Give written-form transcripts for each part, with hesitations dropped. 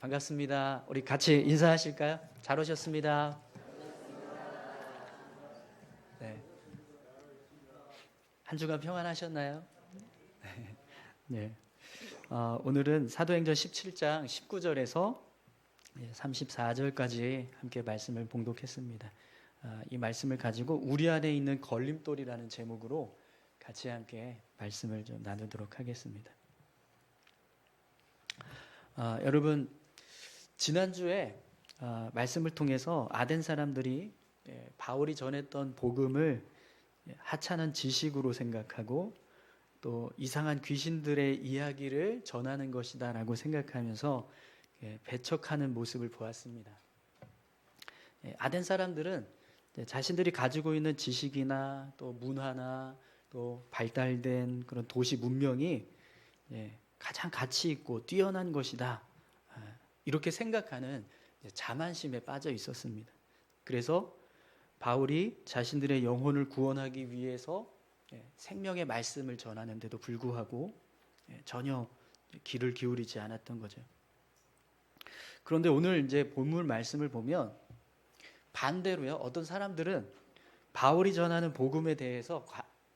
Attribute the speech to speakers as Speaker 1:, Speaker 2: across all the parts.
Speaker 1: 반갑습니다. 우리 같이 인사하실까요? 잘 오셨습니다. 네. 한 주간 평안하셨나요? 네. 오늘은 사도행전 17장 19절에서 34절까지 함께 말씀을 봉독했습니다. 이 말씀을 가지고 우리 안에 있는 걸림돌이라는 제목으로 같이 함께 말씀을 좀 나누도록 하겠습니다. 여러분, 지난주에 말씀을 통해서 아덴 사람들이 바울이 전했던 복음을 하찮은 지식으로 생각하고 또 이상한 귀신들의 이야기를 전하는 것이다 라고 생각하면서 배척하는 모습을 보았습니다. 아덴 사람들은 자신들이 가지고 있는 지식이나 또 문화나 또 발달된 그런 도시 문명이 가장 가치 있고 뛰어난 것이다, 이렇게 생각하는 자만심에 빠져 있었습니다. 그래서 바울이 자신들의 영혼을 구원하기 위해서 생명의 말씀을 전하는데도 불구하고 전혀 귀를 기울이지 않았던 거죠. 그런데 오늘 이제 본문 말씀을 보면 반대로요, 어떤 사람들은 바울이 전하는 복음에 대해서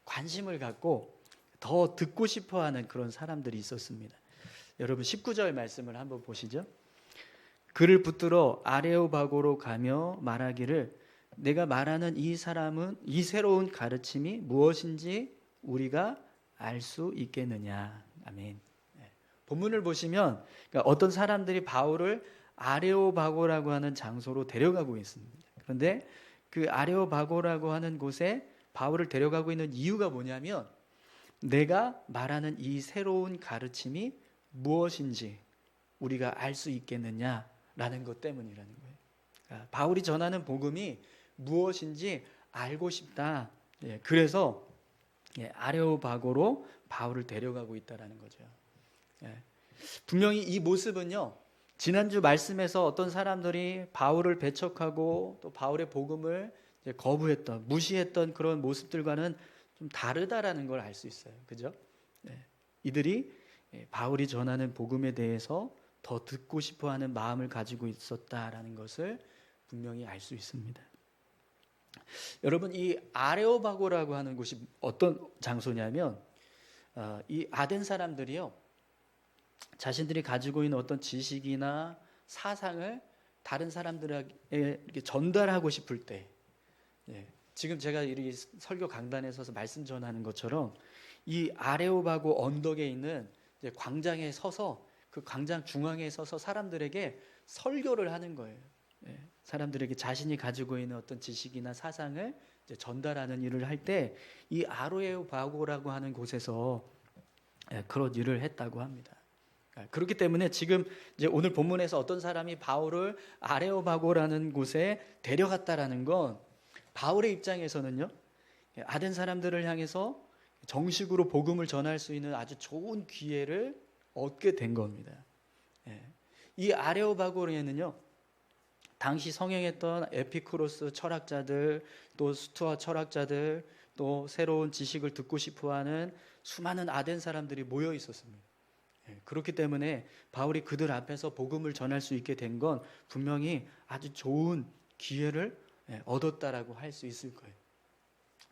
Speaker 1: 관심을 갖고 더 듣고 싶어하는 그런 사람들이 있었습니다. 여러분 19절 말씀을 한번 보시죠. 그를 붙들어 아레오바고로 가며 말하기를 내가 말하는 이 사람은 이 새로운 가르침이 무엇인지 우리가 알 수 있겠느냐. 아멘. 본문을 보시면 어떤 사람들이 바울을 아레오바고라고 하는 장소로 데려가고 있습니다. 그런데 그 아레오바고라고 하는 곳에 바울을 데려가고 있는 이유가 뭐냐면 내가 말하는 이 새로운 가르침이 무엇인지 우리가 알 수 있겠느냐라는 것 때문이라는 거예요. 그러니까 바울이 전하는 복음이 무엇인지 알고 싶다. 그래서 아레오바고로 바울을 데려가고 있다라는 거죠. 분명히 이 모습은요, 지난주 말씀에서 어떤 사람들이 바울을 배척하고 또 바울의 복음을 거부했던, 무시했던 그런 모습들과는 좀 다르다라는 걸 알 수 있어요. 그죠? 이들이 바울이 전하는 복음에 대해서 더 듣고 싶어하는 마음을 가지고 있었다라는 것을 분명히 알 수 있습니다. 여러분, 이 아레오바고라고 하는 곳이 어떤 장소냐면 이 아덴 사람들이요, 자신들이 가지고 있는 어떤 지식이나 사상을 다른 사람들에게 이렇게 전달하고 싶을 때, 지금 제가 이 설교 강단에 서서 말씀 전하는 것처럼 이 아레오바고 언덕에 있는 광장에 서서 그 광장 중앙에 서서 사람들에게 설교를 하는 거예요. 사람들에게 자신이 가지고 있는 어떤 지식이나 사상을 전달하는 일을 할 때 이 아레오바고라고 하는 곳에서 그런 일을 했다고 합니다. 그렇기 때문에 지금 이제 오늘 본문에서 어떤 사람이 바울을 아레오바고라는 곳에 데려갔다라는 건 바울의 입장에서는요, 아덴 사람들을 향해서 정식으로 복음을 전할 수 있는 아주 좋은 기회를 얻게 된 겁니다. 이 아레오바고에는요, 당시 성행했던 에피쿠로스 철학자들, 또 스토아 철학자들, 또 새로운 지식을 듣고 싶어하는 수많은 아덴 사람들이 모여 있었습니다. 그렇기 때문에 바울이 그들 앞에서 복음을 전할 수 있게 된 건 분명히 아주 좋은 기회를 얻었다라고 할 수 있을 거예요.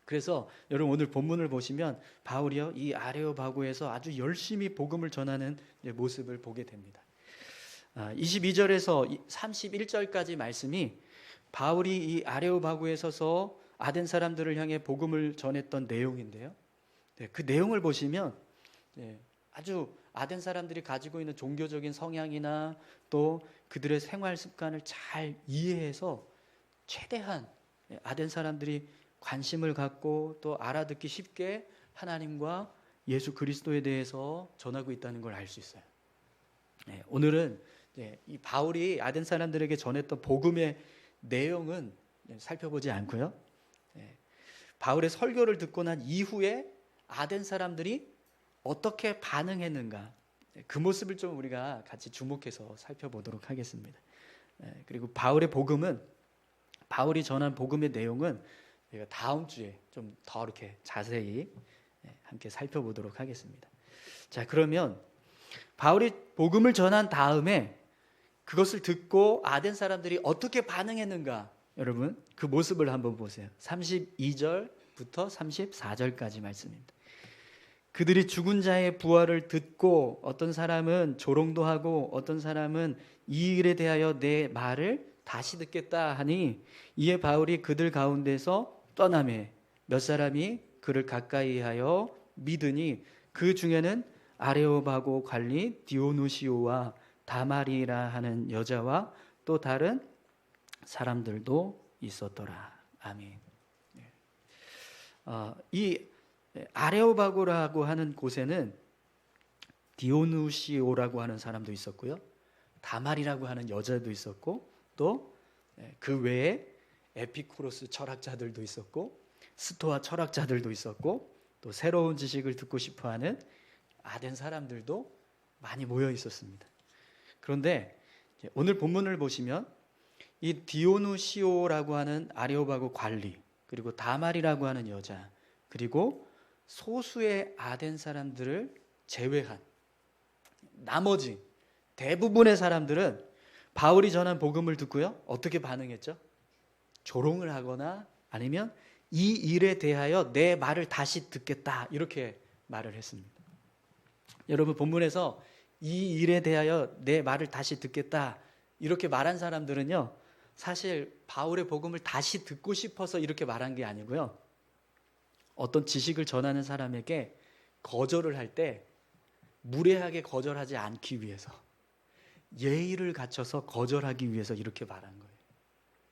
Speaker 1: 그래서 여러분 오늘 본문을 보시면 바울이요, 이 아레오바고에서 아주 열심히 복음을 전하는 모습을 보게 됩니다. 22절에서 31절까지 말씀이 바울이 이 아레오바고에 서서 아덴 사람들을 향해 복음을 전했던 내용인데요. 그 내용을 보시면 아주 아덴 사람들이 가지고 있는 종교적인 성향이나 또 그들의 생활 습관을 잘 이해해서 최대한 아덴 사람들이 관심을 갖고 또 알아듣기 쉽게 하나님과 예수 그리스도에 대해서 전하고 있다는 걸 알 수 있어요. 오늘은 이 바울이 아덴 사람들에게 전했던 복음의 내용은 살펴보지 않고요, 바울의 설교를 듣고 난 이후에 아덴 사람들이 어떻게 반응했는가, 그 모습을 좀 우리가 같이 주목해서 살펴보도록 하겠습니다. 그리고 바울의 복음은, 바울이 전한 복음의 내용은 다음 주에 좀 더 이렇게 자세히 함께 살펴보도록 하겠습니다. 자, 그러면 바울이 복음을 전한 다음에 그것을 듣고 아덴 사람들이 어떻게 반응했는가? 여러분, 그 모습을 한번 보세요. 32절부터 34절까지 말씀입니다. 그들이 죽은 자의 부활을 듣고 어떤 사람은 조롱도 하고 어떤 사람은 이 일에 대하여 내 말을 다시 듣겠다 하니 이에 바울이 그들 가운데서 떠나매 몇 사람이 그를 가까이 하여 믿으니 그 중에는 아레오바고 관리 디오누시오와 다마리라 하는 여자와 또 다른 사람들도 있었더라. 아멘. 이 아레오바고라고 하는 곳에는 디오누시오라고 하는 사람도 있었고요, 다말이라고 하는 여자도 있었고, 또 그 외에 에피쿠로스 철학자들도 있었고, 스토아 철학자들도 있었고, 또 새로운 지식을 듣고 싶어하는 아덴 사람들도 많이 모여 있었습니다. 그런데 오늘 본문을 보시면 이 디오누시오라고 하는 아레오바고 관리, 그리고 다말이라고 하는 여자, 그리고 소수의 아덴 사람들을 제외한 나머지 대부분의 사람들은 바울이 전한 복음을 듣고요, 어떻게 반응했죠? 조롱을 하거나 아니면 이 일에 대하여 내 말을 다시 듣겠다, 이렇게 말을 했습니다. 여러분, 본문에서 이 일에 대하여 내 말을 다시 듣겠다 이렇게 말한 사람들은요, 사실 바울의 복음을 다시 듣고 싶어서 이렇게 말한 게 아니고요, 어떤 지식을 전하는 사람에게 거절을 할 때 무례하게 거절하지 않기 위해서, 예의를 갖춰서 거절하기 위해서 이렇게 말한 거예요.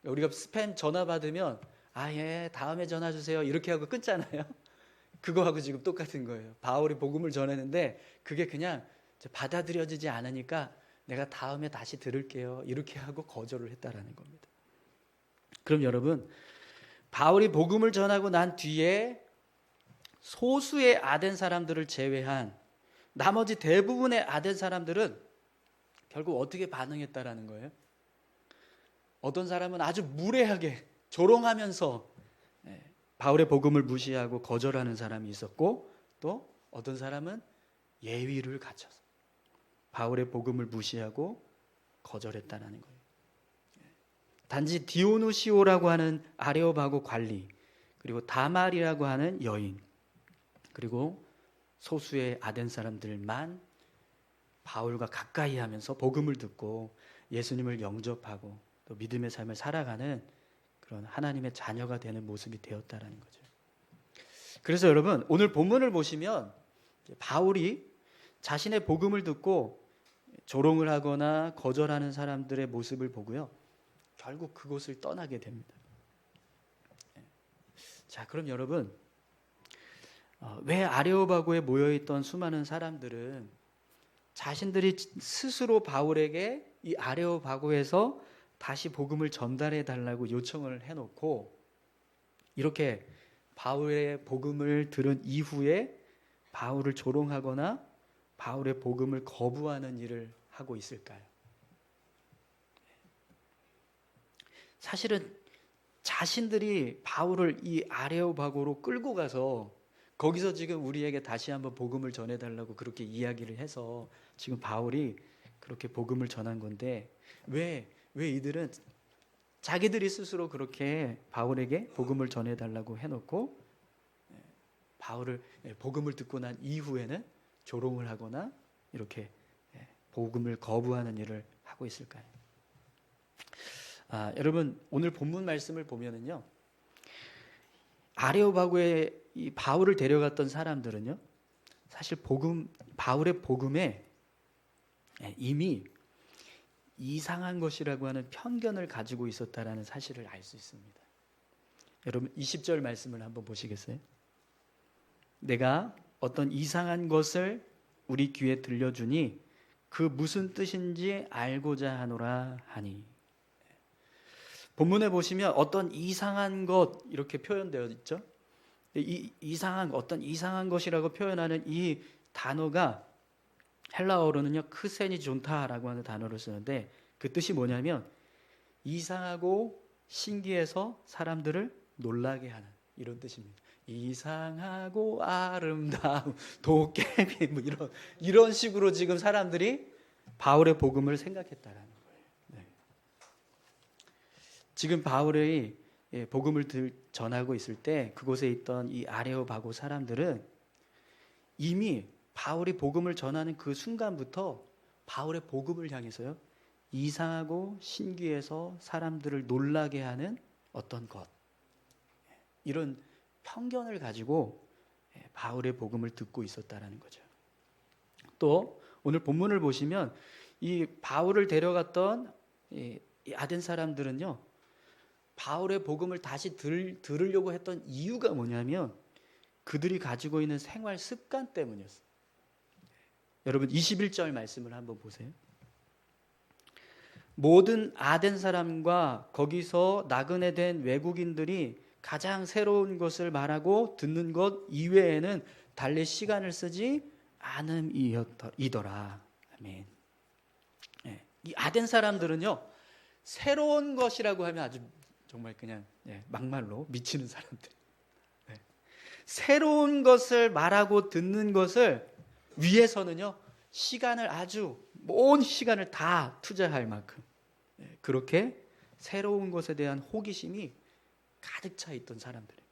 Speaker 1: 우리가 스팸 전화 받으면 예, 다음에 전화 주세요 이렇게 하고 끊잖아요. 그거하고 지금 똑같은 거예요. 바울이 복음을 전했는데 그게 그냥 받아들여지지 않으니까 내가 다음에 다시 들을게요 이렇게 하고 거절을 했다라는 겁니다. 그럼 여러분, 바울이 복음을 전하고 난 뒤에 소수의 아덴 사람들을 제외한 나머지 대부분의 아덴 사람들은 결국 어떻게 반응했다라는 거예요? 어떤 사람은 아주 무례하게 조롱하면서 바울의 복음을 무시하고 거절하는 사람이 있었고, 또 어떤 사람은 예의를 갖춰서 바울의 복음을 무시하고 거절했다라는 거예요. 단지 디오누시오라고 하는 아레오바고 관리, 그리고 다말이라고 하는 여인, 그리고 소수의 아덴 사람들만 바울과 가까이 하면서 복음을 듣고 예수님을 영접하고 또 믿음의 삶을 살아가는 그런 하나님의 자녀가 되는 모습이 되었다라는 거죠. 그래서 여러분, 오늘 본문을 보시면 바울이 자신의 복음을 듣고 조롱을 하거나 거절하는 사람들의 모습을 보고요, 결국 그곳을 떠나게 됩니다. 자, 그럼 여러분, 왜 아레오바고에 모여있던 수많은 사람들은 자신들이 스스로 바울에게 이 아레오바고에서 다시 복음을 전달해 달라고 요청을 해놓고 이렇게 바울의 복음을 들은 이후에 바울을 조롱하거나 바울의 복음을 거부하는 일을 하고 있을까요? 사실은 자신들이 바울을 이 아레오바고로 끌고 가서 거기서 지금 우리에게 다시 한번 복음을 전해달라고 그렇게 이야기를 해서 지금 바울이 그렇게 복음을 전한 건데, 왜 이들은 자기들이 스스로 그렇게 바울에게 복음을 전해달라고 해놓고 바울을 복음을 듣고 난 이후에는 조롱을 하거나 이렇게 복음을 거부하는 일을 하고 있을까요? 여러분, 오늘 본문 말씀을 보면은요, 아레오바고에 이 바울을 데려갔던 사람들은요, 사실 바울의 복음에 이미 이상한 것이라고 하는 편견을 가지고 있었다라는 사실을 알 수 있습니다. 여러분, 20절 말씀을 한번 보시겠어요? 내가 어떤 이상한 것을 우리 귀에 들려주니 그 무슨 뜻인지 알고자 하노라 하니. 본문에 보시면 어떤 이상한 것 이렇게 표현되어 있죠. 어떤 이상한 것이라고 표현하는 이 단어가 헬라어로는요, 크세니존타라고 하는 단어를 쓰는데 그 뜻이 뭐냐면 이상하고 신기해서 사람들을 놀라게 하는, 이런 뜻입니다. 이상하고 아름다운 도깨비, 이런 식으로 지금 사람들이 바울의 복음을 생각했다라는 거예요. 지금 바울의 복음을 전하고 있을 때 그곳에 있던 이 아레오바고 사람들은 이미 바울이 복음을 전하는 그 순간부터 바울의 복음을 향해서요, 이상하고 신기해서 사람들을 놀라게 하는 어떤 것, 이런 편견을 가지고 바울의 복음을 듣고 있었다라는 거죠. 또 오늘 본문을 보시면 이 바울을 데려갔던 이 아덴 사람들은요, 바울의 복음을 다시 들으려고 했던 이유가 뭐냐면 그들이 가지고 있는 생활 습관 때문이었어요. 여러분 21절 말씀을 한번 보세요. 모든 아덴 사람과 거기서 나그네 된 외국인들이 가장 새로운 것을 말하고 듣는 것 이외에는 달래 시간을 쓰지 않음이더라. 아멘. 이 아덴 사람들은요, 새로운 것이라고 하면 아주 정말 그냥 막말로 미치는 사람들. 새로운 것을 말하고 듣는 것을 위해서는요, 시간을 아주 온 시간을 다 투자할 만큼 그렇게 새로운 것에 대한 호기심이 가득 차 있던 사람들이에요.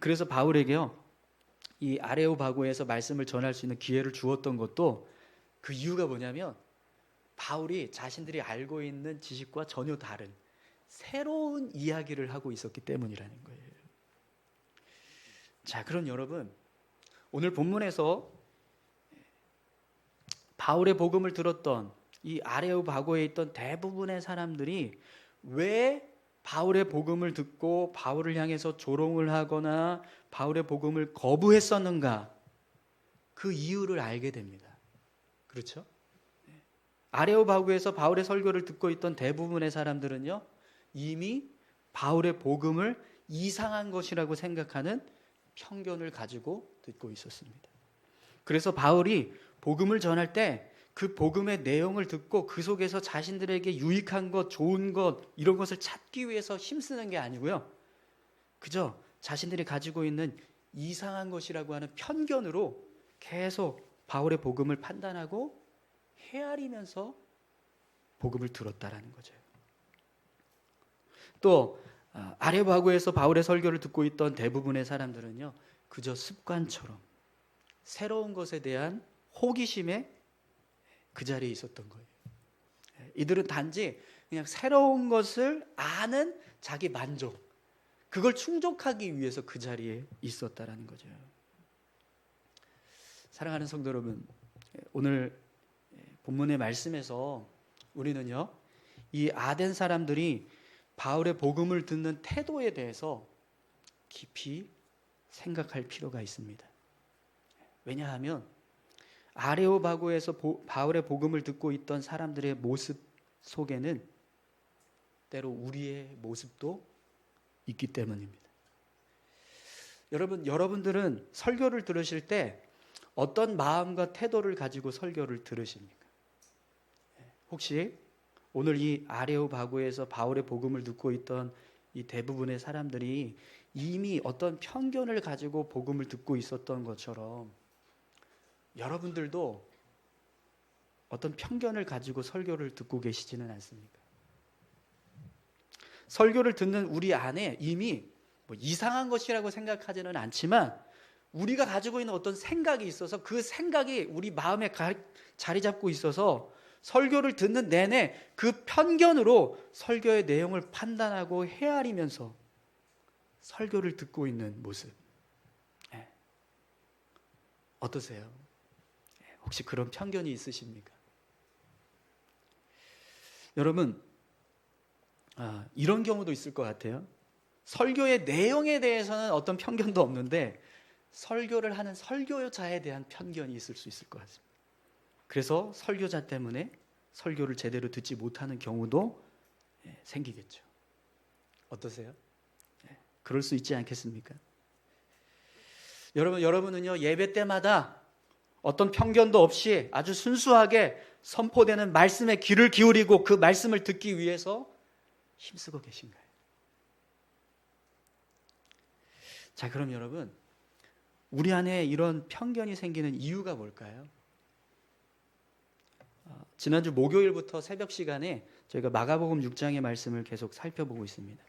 Speaker 1: 그래서 바울에게요, 이 아레오바고에서 말씀을 전할 수 있는 기회를 주었던 것도 그 이유가 뭐냐면 바울이 자신들이 알고 있는 지식과 전혀 다른 새로운 이야기를 하고 있었기 때문이라는 거예요. 자, 그럼 여러분, 오늘 본문에서 바울의 복음을 들었던 이 아레오바고에 있던 대부분의 사람들이 왜 바울의 복음을 듣고 바울을 향해서 조롱을 하거나 바울의 복음을 거부했었는가, 그 이유를 알게 됩니다. 그렇죠? 아레오바고에서 바울의 설교를 듣고 있던 대부분의 사람들은요, 이미 바울의 복음을 이상한 것이라고 생각하는 편견을 가지고 듣고 있었습니다. 그래서 바울이 복음을 전할 때 그 복음의 내용을 듣고 그 속에서 자신들에게 유익한 것, 좋은 것, 이런 것을 찾기 위해서 힘쓰는 게 아니고요, 그저 자신들이 가지고 있는 이상한 것이라고 하는 편견으로 계속 바울의 복음을 판단하고 헤아리면서 복음을 들었다라는 거죠. 또 아레오바고에서 바울의 설교를 듣고 있던 대부분의 사람들은요, 그저 습관처럼 새로운 것에 대한 호기심에 그 자리에 있었던 거예요. 이들은 단지 그냥 새로운 것을 아는 자기 만족, 그걸 충족하기 위해서 그 자리에 있었다라는 거죠. 사랑하는 성도 여러분, 오늘 본문의 말씀에서 우리는요, 이 아덴 사람들이 바울의 복음을 듣는 태도에 대해서 깊이 생각할 필요가 있습니다. 왜냐하면 아레오바고에서 바울의 복음을 듣고 있던 사람들의 모습 속에는 때로 우리의 모습도 있기 때문입니다. 여러분들은 설교를 들으실 때 어떤 마음과 태도를 가지고 설교를 들으십니까? 혹시 오늘 이 아레오바고에서 바울의 복음을 듣고 있던 이 대부분의 사람들이 이미 어떤 편견을 가지고 복음을 듣고 있었던 것처럼 여러분들도 어떤 편견을 가지고 설교를 듣고 계시지는 않습니까? 설교를 듣는 우리 안에 이미 이상한 것이라고 생각하지는 않지만 우리가 가지고 있는 어떤 생각이 있어서 그 생각이 우리 마음에 자리 잡고 있어서 설교를 듣는 내내 그 편견으로 설교의 내용을 판단하고 헤아리면서 설교를 듣고 있는 모습, 어떠세요? 혹시 그런 편견이 있으십니까? 여러분, 이런 경우도 있을 것 같아요. 설교의 내용에 대해서는 어떤 편견도 없는데 설교를 하는 설교자에 대한 편견이 있을 수 있을 것 같습니다. 그래서 설교자 때문에 설교를 제대로 듣지 못하는 경우도 생기겠죠. 어떠세요? 그럴 수 있지 않겠습니까? 여러분은요, 예배 때마다 어떤 편견도 없이 아주 순수하게 선포되는 말씀에 귀를 기울이고 그 말씀을 듣기 위해서 힘쓰고 계신가요? 자, 그럼 여러분, 우리 안에 이런 편견이 생기는 이유가 뭘까요? 지난주 목요일부터 새벽 시간에 저희가 마가복음 6장의 말씀을 계속 살펴보고 있습니다.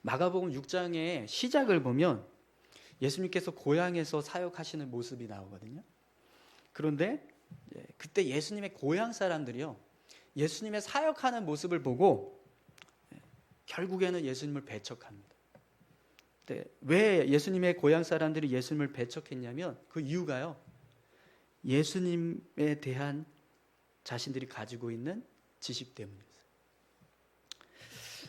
Speaker 1: 마가복음 6장의 시작을 보면 예수님께서 고향에서 사역하시는 모습이 나오거든요. 그런데 그때 예수님의 고향 사람들이요, 예수님의 사역하는 모습을 보고 결국에는 예수님을 배척합니다. 왜 예수님의 고향 사람들이 예수님을 배척했냐면 그 이유가요, 예수님에 대한 자신들이 가지고 있는 지식 때문이었어요.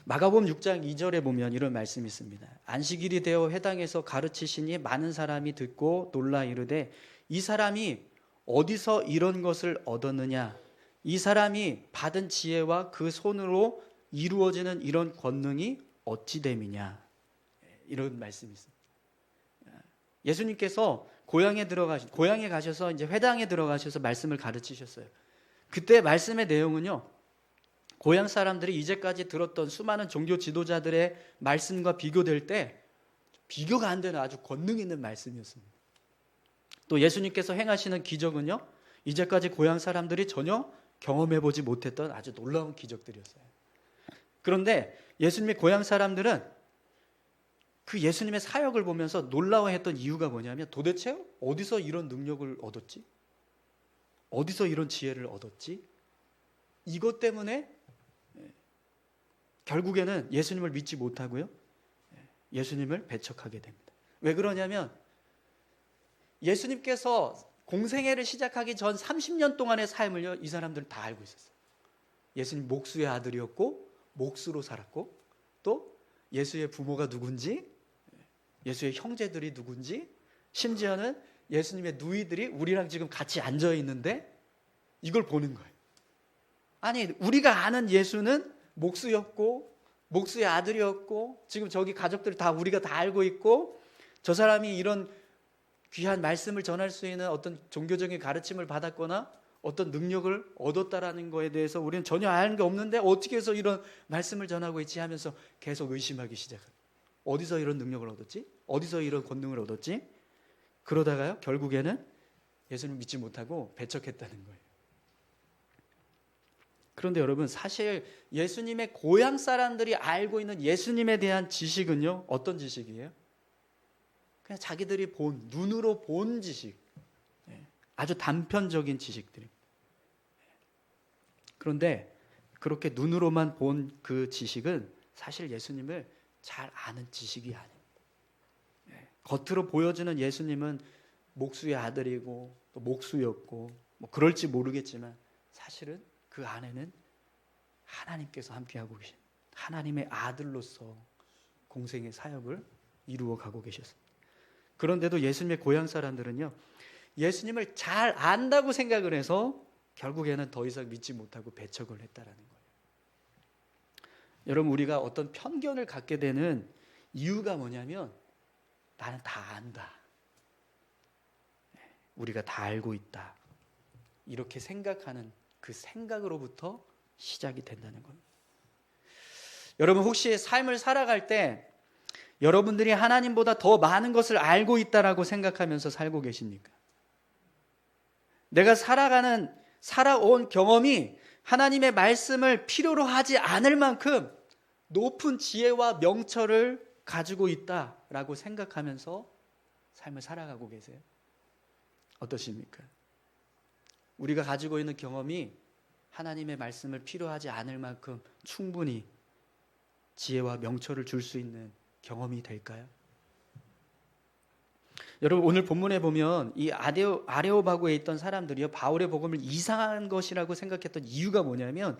Speaker 1: 마가복음 6장 2절에 보면 이런 말씀이 있습니다. 안식일이 되어 회당에서 가르치시니 많은 사람이 듣고 놀라 이르되 이 사람이 어디서 이런 것을 얻었느냐? 이 사람이 받은 지혜와 그 손으로 이루어지는 이런 권능이 어찌 됨이냐? 이런 말씀이 있습니다. 예수님께서 고향에 가셔서 이제 회당에 들어가셔서 말씀을 가르치셨어요. 그때 말씀의 내용은요, 고향 사람들이 이제까지 들었던 수많은 종교 지도자들의 말씀과 비교될 때 비교가 안 되는 아주 권능 있는 말씀이었습니다. 또 예수님께서 행하시는 기적은요, 이제까지 고향 사람들이 전혀 경험해보지 못했던 아주 놀라운 기적들이었어요. 그런데 예수님의 고향 사람들은 그 예수님의 사역을 보면서 놀라워했던 이유가 뭐냐면 도대체 어디서 이런 능력을 얻었지? 어디서 이런 지혜를 얻었지? 이것 때문에 결국에는 예수님을 믿지 못하고요, 예수님을 배척하게 됩니다. 왜 그러냐면 예수님께서 공생애를 시작하기 전 30년 동안의 삶을요, 이 사람들은 다 알고 있었어요. 예수님 목수의 아들이었고 목수로 살았고, 또 예수의 부모가 누군지, 예수의 형제들이 누군지, 심지어는 예수님의 누이들이 우리랑 지금 같이 앉아 있는데 이걸 보는 거예요. 아니, 우리가 아는 예수는 목수였고 목수의 아들이었고 지금 저기 가족들 다 우리가 다 알고 있고, 저 사람이 이런 귀한 말씀을 전할 수 있는 어떤 종교적인 가르침을 받았거나 어떤 능력을 얻었다라는 거에 대해서 우리는 전혀 아는 게 없는데 어떻게 해서 이런 말씀을 전하고 있지 하면서 계속 의심하기 시작합니다. 어디서 이런 능력을 얻었지? 어디서 이런 권능을 얻었지? 그러다가요, 결국에는 예수님을 믿지 못하고 배척했다는 거예요. 그런데 여러분, 사실 예수님의 고향 사람들이 알고 있는 예수님에 대한 지식은요, 어떤 지식이에요? 그냥 자기들이 눈으로 본 지식, 아주 단편적인 지식들입니다. 그런데 그렇게 눈으로만 본 그 지식은 사실 예수님을 잘 아는 지식이 아닙니다. 겉으로 보여지는 예수님은 목수의 아들이고 또 목수였고 뭐 그럴지 모르겠지만 사실은 그 안에는 하나님께서 함께하고 계신 하나님의 아들로서 공생의 사역을 이루어 가고 계셨습니다. 그런데도 예수님의 고향 사람들은요, 예수님을 잘 안다고 생각을 해서 결국에는 더 이상 믿지 못하고 배척을 했다라는 거예요. 여러분, 우리가 어떤 편견을 갖게 되는 이유가 뭐냐면 나는 다 안다, 우리가 다 알고 있다, 이렇게 생각하는 그 생각으로부터 시작이 된다는 겁니다. 여러분, 혹시 삶을 살아갈 때 여러분들이 하나님보다 더 많은 것을 알고 있다라고 생각하면서 살고 계십니까? 내가 살아온 경험이 하나님의 말씀을 필요로 하지 않을 만큼 높은 지혜와 명철을 가지고 있다라고 생각하면서 삶을 살아가고 계세요? 어떠십니까? 우리가 가지고 있는 경험이 하나님의 말씀을 필요하지 않을 만큼 충분히 지혜와 명철을 줄 수 있는 경험이 될까요? 여러분, 오늘 본문에 보면 이 아레오바고에 있던 사람들이요, 바울의 복음을 이상한 것이라고 생각했던 이유가 뭐냐면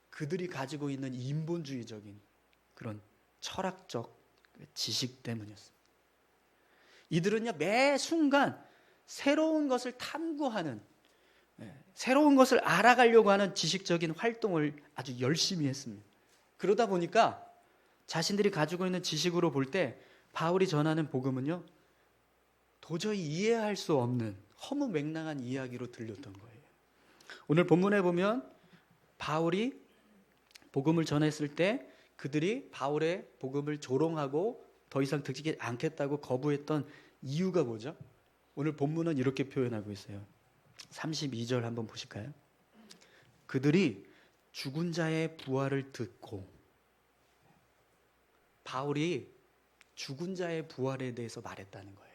Speaker 1: 그들이 가지고 있는 인본주의적인 그런 철학적 지식 때문이었습니다. 이들은요, 매 순간 새로운 것을 탐구하는, 새로운 것을 알아가려고 하는 지식적인 활동을 아주 열심히 했습니다. 그러다 보니까 자신들이 가지고 있는 지식으로 볼 때 바울이 전하는 복음은요, 도저히 이해할 수 없는 허무맹랑한 이야기로 들렸던 거예요. 오늘 본문에 보면 바울이 복음을 전했을 때 그들이 바울의 복음을 조롱하고 더 이상 듣지 않겠다고 거부했던 이유가 뭐죠? 오늘 본문은 이렇게 표현하고 있어요. 32절 한번 보실까요? 그들이 죽은 자의 부활을 듣고, 바울이 죽은 자의 부활에 대해서 말했다는 거예요.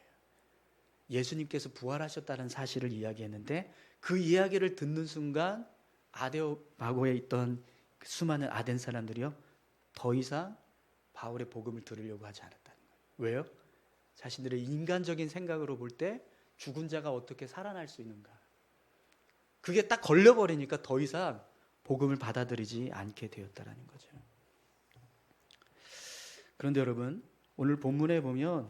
Speaker 1: 예수님께서 부활하셨다는 사실을 이야기했는데 그 이야기를 듣는 순간 아레오파고에 있던 수많은 아덴 사람들이요, 더 이상 바울의 복음을 들으려고 하지 않았다는 거예요. 왜요? 자신들의 인간적인 생각으로 볼 때 죽은 자가 어떻게 살아날 수 있는가, 그게 딱 걸려버리니까 더 이상 복음을 받아들이지 않게 되었다는 거죠. 그런데 여러분, 오늘 본문에 보면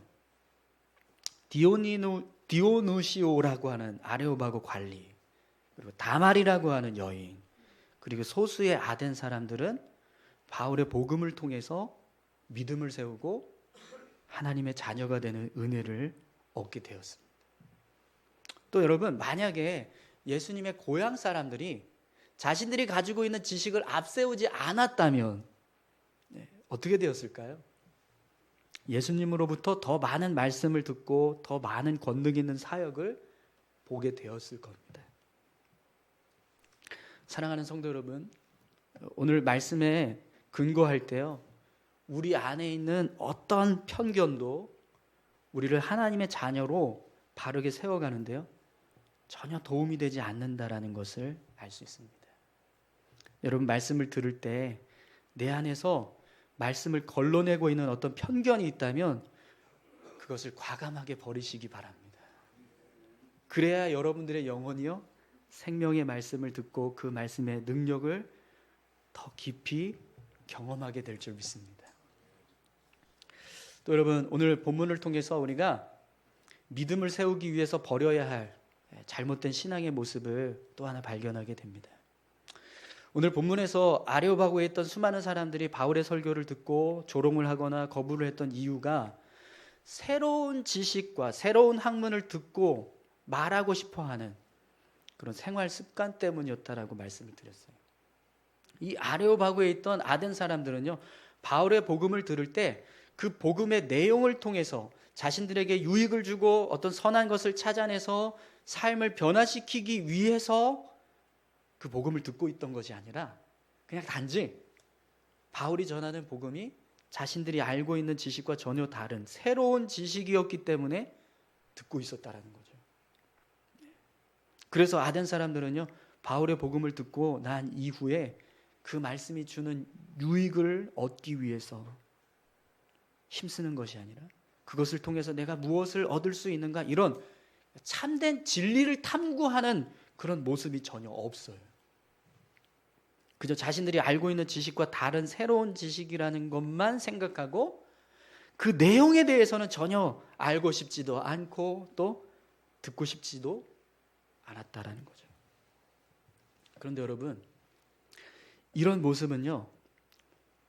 Speaker 1: 디오누시오라고 하는 아레오바고 관리, 그리고 다말이라고 하는 여인, 그리고 소수의 아덴 사람들은 바울의 복음을 통해서 믿음을 세우고 하나님의 자녀가 되는 은혜를 얻게 되었습니다. 또 여러분, 만약에 예수님의 고향 사람들이 자신들이 가지고 있는 지식을 앞세우지 않았다면 어떻게 되었을까요? 예수님으로부터 더 많은 말씀을 듣고 더 많은 권능 있는 사역을 보게 되었을 겁니다. 사랑하는 성도 여러분, 오늘 말씀에 근거할 때요, 우리 안에 있는 어떤 편견도 우리를 하나님의 자녀로 바르게 세워가는데요, 전혀 도움이 되지 않는다라는 것을 알 수 있습니다. 여러분, 말씀을 들을 때 내 안에서 말씀을 걸러내고 있는 어떤 편견이 있다면 그것을 과감하게 버리시기 바랍니다. 그래야 여러분들의 영혼이요, 생명의 말씀을 듣고 그 말씀의 능력을 더 깊이 경험하게 될 줄 믿습니다. 또 여러분, 오늘 본문을 통해서 우리가 믿음을 세우기 위해서 버려야 할 잘못된 신앙의 모습을 또 하나 발견하게 됩니다. 오늘 본문에서 아레오바고에 있던 수많은 사람들이 바울의 설교를 듣고 조롱을 하거나 거부를 했던 이유가 새로운 지식과 새로운 학문을 듣고 말하고 싶어하는 그런 생활 습관 때문이었다라고 말씀을 드렸어요. 이 아레오바고에 있던 아덴 사람들은요, 바울의 복음을 들을 때 그 복음의 내용을 통해서 자신들에게 유익을 주고 어떤 선한 것을 찾아내서 삶을 변화시키기 위해서 그 복음을 듣고 있던 것이 아니라 그냥 단지 바울이 전하는 복음이 자신들이 알고 있는 지식과 전혀 다른 새로운 지식이었기 때문에 듣고 있었다라는 거죠. 그래서 아덴 사람들은요, 바울의 복음을 듣고 난 이후에 그 말씀이 주는 유익을 얻기 위해서 힘쓰는 것이 아니라 그것을 통해서 내가 무엇을 얻을 수 있는가, 이런 참된 진리를 탐구하는 그런 모습이 전혀 없어요. 그저 자신들이 알고 있는 지식과 다른 새로운 지식이라는 것만 생각하고 그 내용에 대해서는 전혀 알고 싶지도 않고 또 듣고 싶지도 않았다라는 거죠. 그런데 여러분, 이런 모습은요,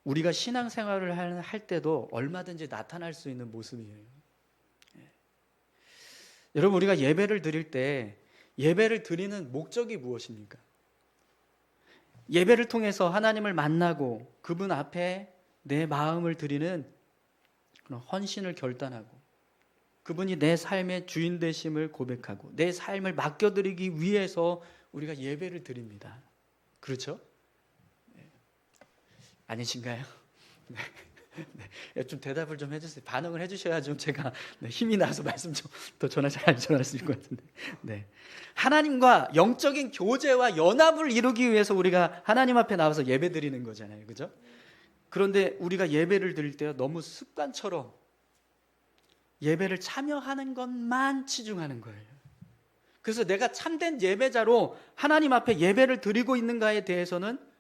Speaker 1: 우리가 신앙생활을 할 때도 얼마든지 나타날 수 있는 모습이에요. 여러분, 우리가 예배를 드릴 때 예배를 드리는 목적이 무엇입니까? 예배를 통해서 하나님을 만나고 그분 앞에 내 마음을 드리는 그런 헌신을 결단하고 그분이 내 삶의 주인 되심을 고백하고 내 삶을 맡겨드리기 위해서 우리가 예배를 드립니다. 그렇죠? 아니신가요? 네. 좀 대답을 좀 해주세요. 반응을 해주셔야 좀 제가 힘이 나서 말씀 좀 더 잘 전할 수 있을 것 같은데. 네. 하나님과 영적인 교제와 연합을 이루기 위해서 우리가 하나님 앞에 나와서 예배 드리는 거잖아요. 그죠? 그런데 우리가 예배를 드릴 때 너무 습관처럼 예배를 참여하는 것만 치중하는 거예요. 그래서 내가 참된 예배자로 하나님 앞에 예배를 드리고 있는가에 대해서는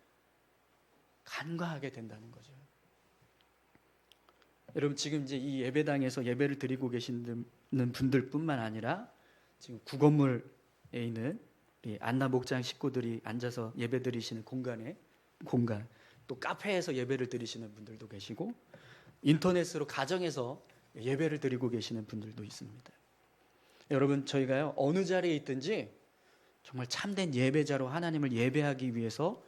Speaker 1: 간과하게 된다는 거죠. 여러분, 지금 이제 이 예배당에서 예배를 드리고 계시는 분들뿐만 아니라 지금 구건물에 있는 우리 안나 목장 식구들이 앉아서 예배 드리시는 공간, 또 카페에서 예배를 드리시는 분들도 계시고 인터넷으로 가정에서 예배를 드리고 계시는 분들도 있습니다. 여러분, 저희가요, 어느 자리에 있든지 정말 참된 예배자로 하나님을 예배하기 위해서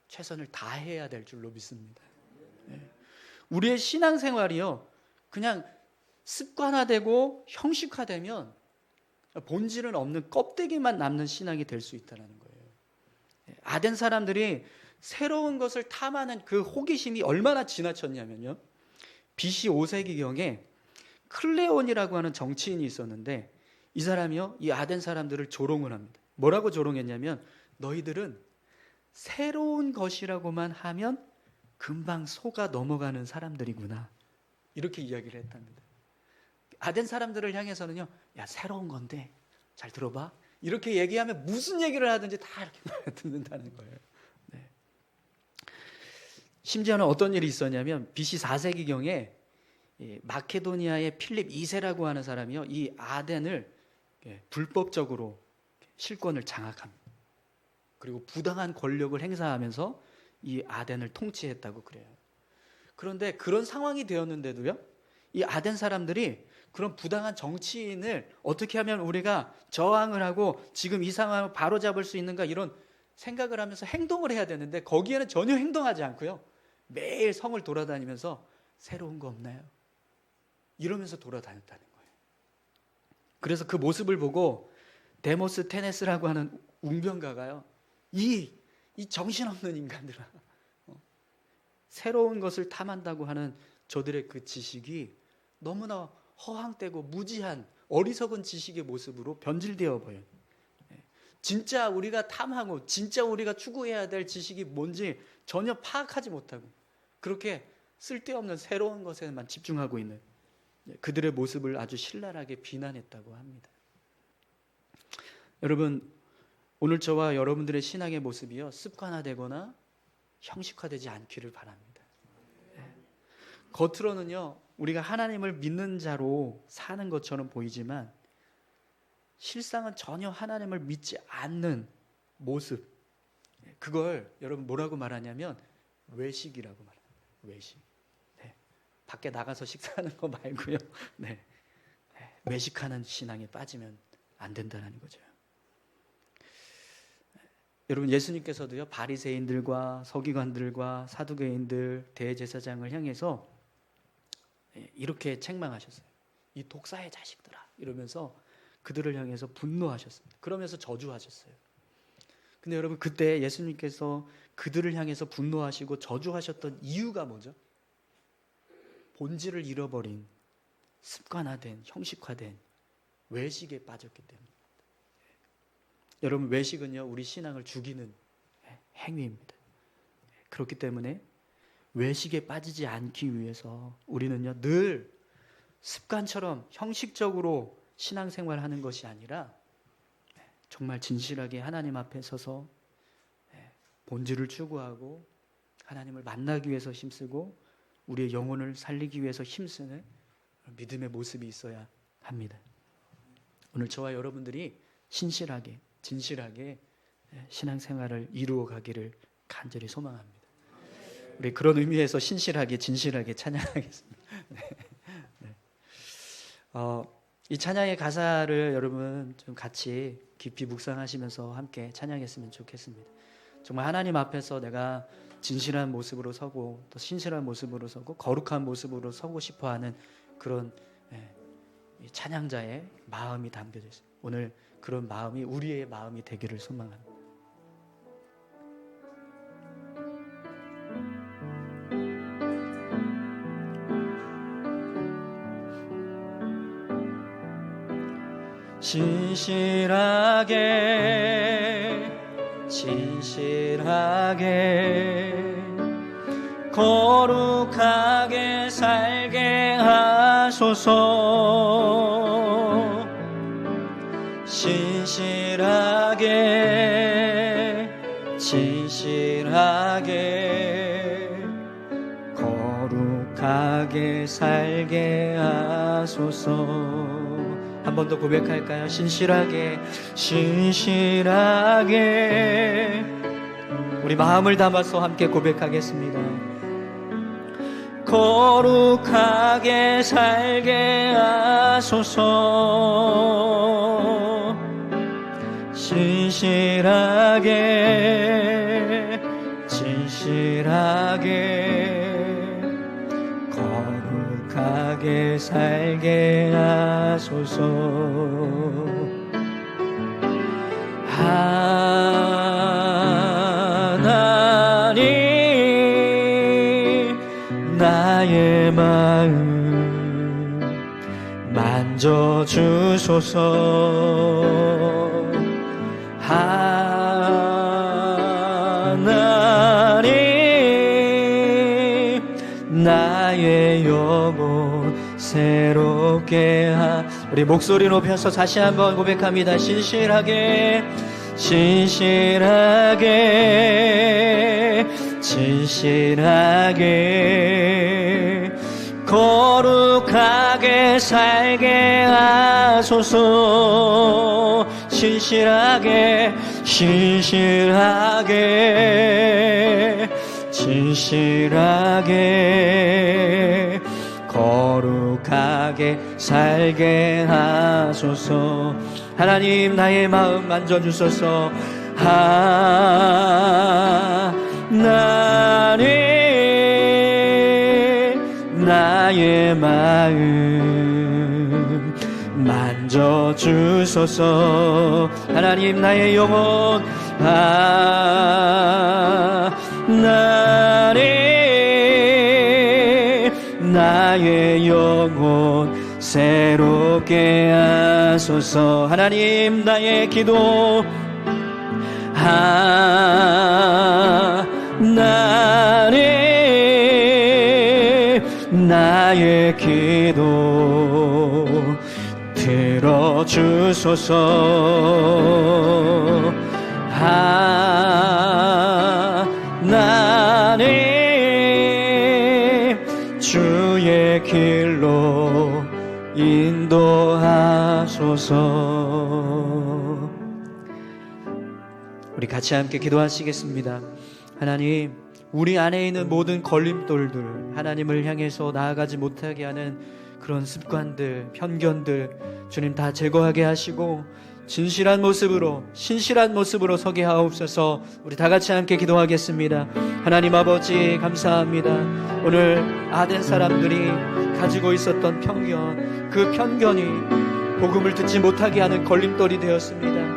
Speaker 1: 최선을 다해야 될 줄로 믿습니다. 우리의 신앙생활이요, 그냥 습관화되고 형식화되면 본질은 없는 껍데기만 남는 신앙이 될 수 있다는 거예요. 아덴 사람들이 새로운 것을 탐하는 그 호기심이 얼마나 지나쳤냐면요, BC 5세기경에 클레온이라고 하는 정치인이 있었는데, 이 사람이요, 이 아덴 사람들을 조롱을 합니다. 뭐라고 조롱했냐면, 너희들은 새로운 것이라고만 하면 금방 속아 넘어가는 사람들이구나, 이렇게 이야기를 했답니다. 아덴 사람들을 향해서는요, 야, 새로운 건데 잘 들어봐, 이렇게 얘기하면 무슨 얘기를 하든지 다 이렇게 듣는다는 거예요. 네. 심지어는 어떤 일이 있었냐면, BC 4세기경에 마케도니아의 필립 2세라고 하는 사람이요, 이 아덴을 불법적으로 실권을 장악합니다. 그리고 부당한 권력을 행사하면서 이 아덴을 통치했다고 그래요. 그런데 그런 상황이 되었는데도요, 이 아덴 사람들이 그런 부당한 정치인을 어떻게 하면 우리가 저항을 하고 지금 이 상황을 바로잡을 수 있는가, 이런 생각을 하면서 행동을 해야 되는데, 거기에는 전혀 행동하지 않고요, 매일 성을 돌아다니면서 새로운 거 없나요? 이러면서 돌아다녔다는 거예요. 그래서 그 모습을 보고 데모스 테네스라고 하는 웅변가가요, 이 정신없는 인간들아, 새로운 것을 탐한다고 하는 저들의 그 지식이 너무나 허황되고 무지한 어리석은 지식의 모습으로 변질되어 보여요. 진짜 우리가 탐하고 진짜 우리가 추구해야 될 지식이 뭔지 전혀 파악하지 못하고 그렇게 쓸데없는 새로운 것에만 집중하고 있는 그들의 모습을 아주 신랄하게 비난했다고 합니다. 여러분, 오늘 저와 여러분들의 신앙의 모습이요, 습관화되거나 형식화되지 않기를 바랍니다. 겉으로는요, 우리가 하나님을 믿는 자로 사는 것처럼 보이지만 실상은 전혀 하나님을 믿지 않는 모습, 그걸 여러분 뭐라고 말하냐면 외식이라고 말합니다. 외식. 네. 밖에 나가서 식사하는 거 말고요, 네. 외식하는 신앙에 빠지면 안 된다는 거죠. 여러분, 예수님께서도요, 바리새인들과 서기관들과 사두개인들, 대제사장을 향해서 이렇게 책망하셨어요. 이 독사의 자식들아, 이러면서 그들을 향해서 분노하셨습니다. 그러면서 저주하셨어요. 근데 여러분, 그때 예수님께서 그들을 향해서 분노하시고 저주하셨던 이유가 뭐죠? 본질을 잃어버린, 습관화된, 형식화된 외식에 빠졌기 때문입니다. 여러분, 외식은요, 우리 신앙을 죽이는 행위입니다. 그렇기 때문에 외식에 빠지지 않기 위해서 우리는요, 늘 습관처럼 형식적으로 신앙생활하는 것이 아니라 정말 진실하게 하나님 앞에 서서 본질을 추구하고 하나님을 만나기 위해서 힘쓰고 우리의 영혼을 살리기 위해서 힘쓰는 믿음의 모습이 있어야 합니다. 오늘 저와 여러분들이 신실하게, 진실하게 신앙생활을 이루어 가기를 간절히 소망합니다. 우리 그런 의미에서 신실하게, 진실하게 찬양하겠습니다. 네. 이 찬양의 가사를 여러분 좀 같이 깊이 묵상하시면서 함께 찬양했으면 좋겠습니다. 정말 하나님 앞에서 내가 진실한 모습으로 서고 또 신실한 모습으로 서고 거룩한 모습으로 서고 싶어하는 그런 찬양자의 마음이 담겨져 있습니다. 오늘 그런 마음이 우리의 마음이 되기를 소망합니다. 진실하게 거룩하게 살게 하소서. 진실하게 거룩하게 살게 하소서. 한 번 더 고백할까요? 신실하게 우리 마음을 담아서 함께 고백하겠습니다. 거룩하게 살게 하소서. 진실하게 거룩하게 살게 하소서. 아멘. 나의 마음 만져주소서. 하나님 나의 영혼 새롭게 우리 목소리 높여서 다시 한번 고백합니다. 신실하게 거룩하게 살게 하소서. 신실하게 거룩하게 살게 하소서. 하나님 나의 마음 만져주소서. 하나님 나의 마음 만져주소서. 하나님 나의 영혼 하나님 나의 영혼 새롭게 하소서. 하나님 나의 기도 하나님 나의 기도 들어주소서. 하나님 주의 길로 인도하소서. 우리 같이 함께 기도하시겠습니다. 하나님, 우리 안에 있는 모든 걸림돌들, 하나님을 향해서 나아가지 못하게 하는 그런 습관들, 편견들 주님 다 제거하게 하시고 진실한 모습으로, 신실한 모습으로 서게 하옵소서. 우리 다 같이 함께 기도하겠습니다. 하나님 아버지 감사합니다. 오늘 아덴 사람들이 가지고 있었던 편견, 그 편견이 복음을 듣지 못하게 하는 걸림돌이 되었습니다.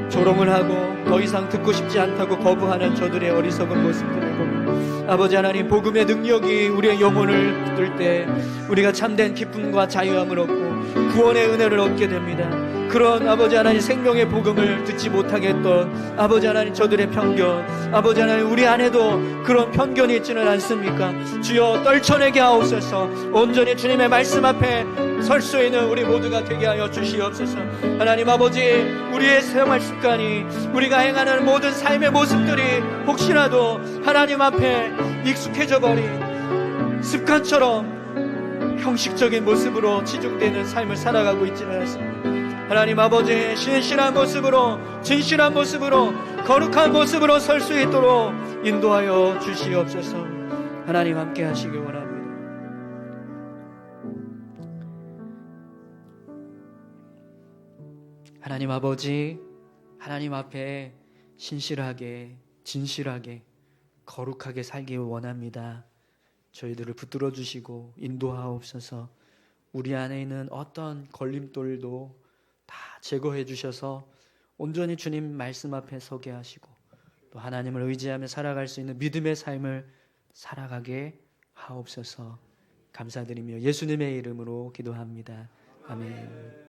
Speaker 1: 조롱을 하고 더 이상 듣고 싶지 않다고 거부하는 저들의 어리석은 모습들을 보며 아버지 하나님, 복음의 능력이 우리의 영혼을 붙들 때 우리가 참된 기쁨과 자유함을 얻고 구원의 은혜를 얻게 됩니다. 그런 아버지 하나님 생명의 복음을 듣지 못하게 했던 아버지 하나님 저들의 편견, 아버지 하나님 우리 안에도 그런 편견이 있지는 않습니까? 주여 떨쳐내게 하옵소서. 온전히 주님의 말씀 앞에 설 수 있는 우리 모두가 되게 하여 주시옵소서. 하나님 아버지, 우리의 생활 습관이, 우리가 행하는 모든 삶의 모습들이 혹시라도 하나님 앞에 익숙해져 버린 습관처럼 형식적인 모습으로 치중되는 삶을 살아가고 있지는 않습니다. 하나님 아버지, 신실한 모습으로, 진실한 모습으로, 거룩한 모습으로 설 수 있도록 인도하여 주시옵소서. 하나님 함께 하시기 원합니다. 하나님 아버지, 하나님 앞에 신실하게, 진실하게, 거룩하게 살기 원합니다. 저희들을 붙들어 주시고 인도하옵소서. 우리 안에 있는 어떤 걸림돌도 다 제거해 주셔서 온전히 주님 말씀 앞에 서게 하시고 또 하나님을 의지하며 살아갈 수 있는 믿음의 삶을 살아가게 하옵소서. 감사드리며 예수님의 이름으로 기도합니다. 아멘.